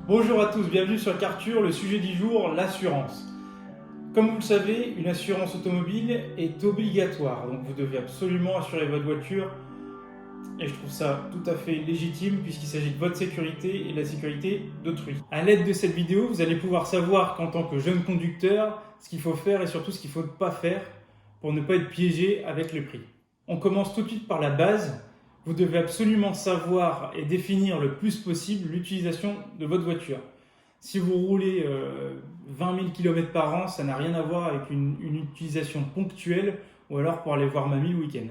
Bonjour à tous, bienvenue sur Carture, le sujet du jour, l'assurance. Comme vous le savez, une assurance automobile est obligatoire, donc vous devez absolument assurer votre voiture et je trouve ça tout à fait légitime puisqu'il s'agit de votre sécurité et de la sécurité d'autrui. À l'aide de cette vidéo, vous allez pouvoir savoir qu'en tant que jeune conducteur, ce qu'il faut faire et surtout ce qu'il ne faut pas faire pour ne pas être piégé avec le prix. On commence tout de suite par la base. Vous devez absolument savoir et définir le plus possible l'utilisation de votre voiture. Si vous roulez 20 000 km par an, ça n'a rien à voir avec une utilisation ponctuelle ou alors pour aller voir mamie le week-end.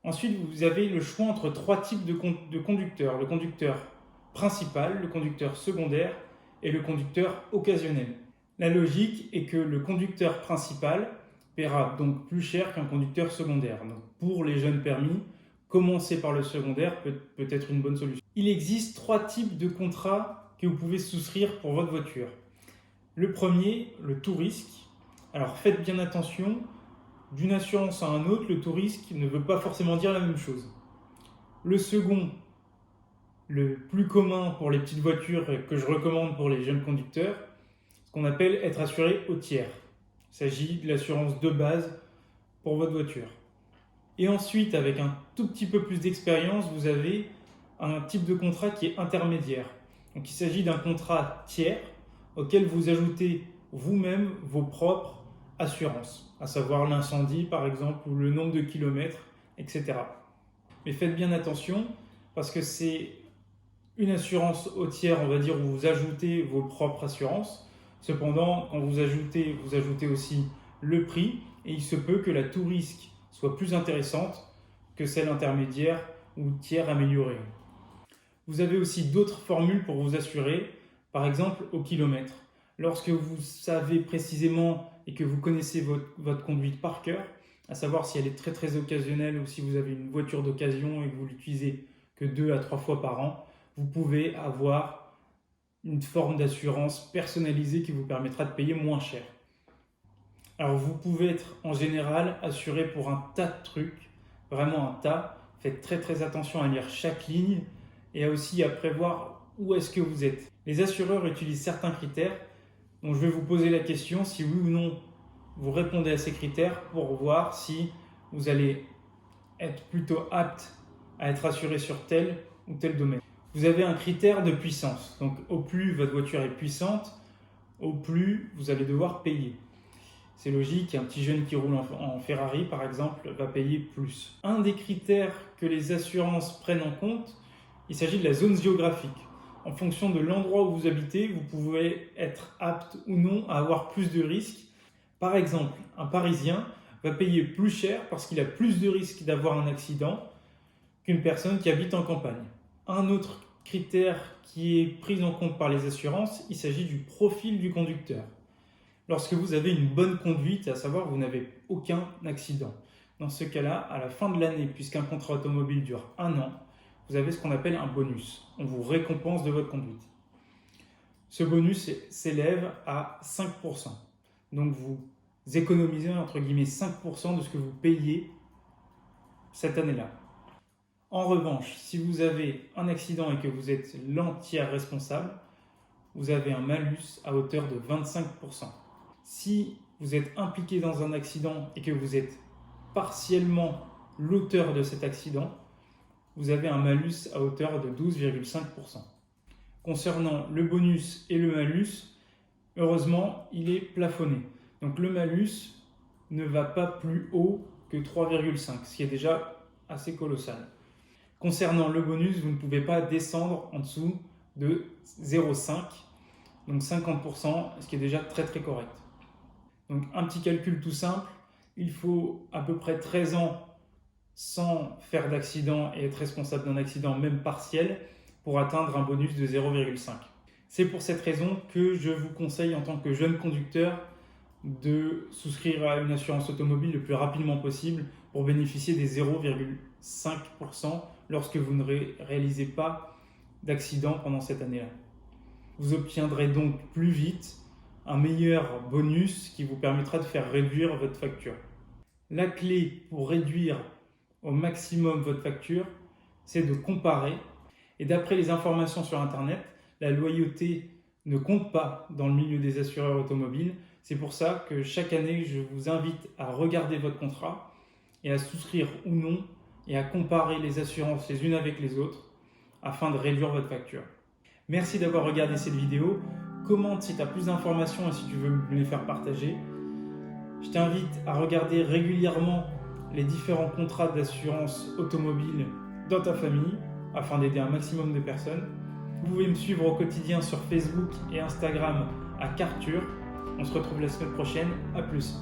Ensuite, vous avez le choix entre trois types de conducteurs. Le conducteur principal, le conducteur secondaire et le conducteur occasionnel. La logique est que le conducteur principal paiera donc plus cher qu'un conducteur secondaire. Donc pour les jeunes permis, commencer par le secondaire peut être une bonne solution. Il existe trois types de contrats que vous pouvez souscrire pour votre voiture. Le premier, le tout risque. Alors faites bien attention, d'une assurance à un autre, le tout risque ne veut pas forcément dire la même chose. Le second, le plus commun pour les petites voitures que je recommande pour les jeunes conducteurs, ce qu'on appelle être assuré au tiers. Il s'agit de l'assurance de base pour votre voiture. Et ensuite, avec un tout petit peu plus d'expérience, vous avez un type de contrat qui est intermédiaire. Donc il s'agit d'un contrat tiers auquel vous ajoutez vous-même vos propres assurances, à savoir l'incendie par exemple, ou le nombre de kilomètres, etc. Mais faites bien attention parce que c'est une assurance au tiers, on va dire, où vous ajoutez vos propres assurances. Cependant, quand vous ajoutez aussi le prix et il se peut que la tout risque soit plus intéressante que celle intermédiaire ou tiers améliorée. Vous avez aussi d'autres formules pour vous assurer, par exemple au kilomètre. Lorsque vous savez précisément et que vous connaissez votre conduite par cœur, à savoir si elle est très occasionnelle ou si vous avez une voiture d'occasion et que vous l'utilisez que 2 à 3 fois par an, vous pouvez avoir une forme d'assurance personnalisée qui vous permettra de payer moins cher. Alors vous pouvez être en général assuré pour un tas de trucs, vraiment un tas. Faites très attention à lire chaque ligne et aussi à prévoir où est-ce que vous êtes. Les assureurs utilisent certains critères, donc je vais vous poser la question si oui ou non vous répondez à ces critères pour voir si vous allez être plutôt apte à être assuré sur tel ou tel domaine. Vous avez un critère de puissance, donc au plus votre voiture est puissante, au plus vous allez devoir payer. C'est logique, un petit jeune qui roule en Ferrari, par exemple, va payer plus. Un des critères que les assurances prennent en compte, il s'agit de la zone géographique. En fonction de l'endroit où vous habitez, vous pouvez être apte ou non à avoir plus de risques. Par exemple, un Parisien va payer plus cher parce qu'il a plus de risques d'avoir un accident qu'une personne qui habite en campagne. Un autre critère qui est pris en compte par les assurances, il s'agit du profil du conducteur. Lorsque vous avez une bonne conduite, à savoir que vous n'avez aucun accident. Dans ce cas-là, à la fin de l'année, puisqu'un contrat automobile dure 1 an, vous avez ce qu'on appelle un bonus. On vous récompense de votre conduite. Ce bonus s'élève à 5%. Donc vous économisez entre guillemets 5% de ce que vous payez cette année-là. En revanche, si vous avez un accident et que vous êtes l'entière responsable, vous avez un malus à hauteur de 25%. Si vous êtes impliqué dans un accident et que vous êtes partiellement l'auteur de cet accident, vous avez un malus à hauteur de 12,5%. Concernant le bonus et le malus, heureusement, il est plafonné. Donc le malus ne va pas plus haut que 3,5, ce qui est déjà assez colossal. Concernant le bonus, vous ne pouvez pas descendre en dessous de 0,5, donc 50%, ce qui est déjà très correct. Donc un petit calcul tout simple, il faut à peu près 13 ans sans faire d'accident et être responsable d'un accident même partiel pour atteindre un bonus de 0,5. C'est pour cette raison que je vous conseille en tant que jeune conducteur de souscrire à une assurance automobile le plus rapidement possible pour bénéficier des 0,5% lorsque vous ne réalisez pas d'accident pendant cette année-là. Vous obtiendrez donc plus vite un meilleur bonus qui vous permettra de faire réduire votre facture. La clé pour réduire au maximum votre facture, c'est de comparer. Et d'après les informations sur Internet, la loyauté ne compte pas dans le milieu des assureurs automobiles. C'est pour ça que chaque année, je vous invite à regarder votre contrat et à souscrire ou non et à comparer les assurances les unes avec les autres afin de réduire votre facture. Merci d'avoir regardé cette vidéo. Commente si tu as plus d'informations et si tu veux me les faire partager. Je t'invite à regarder régulièrement les différents contrats d'assurance automobile dans ta famille afin d'aider un maximum de personnes. Vous pouvez me suivre au quotidien sur Facebook et Instagram à Carture. On se retrouve la semaine prochaine. À plus.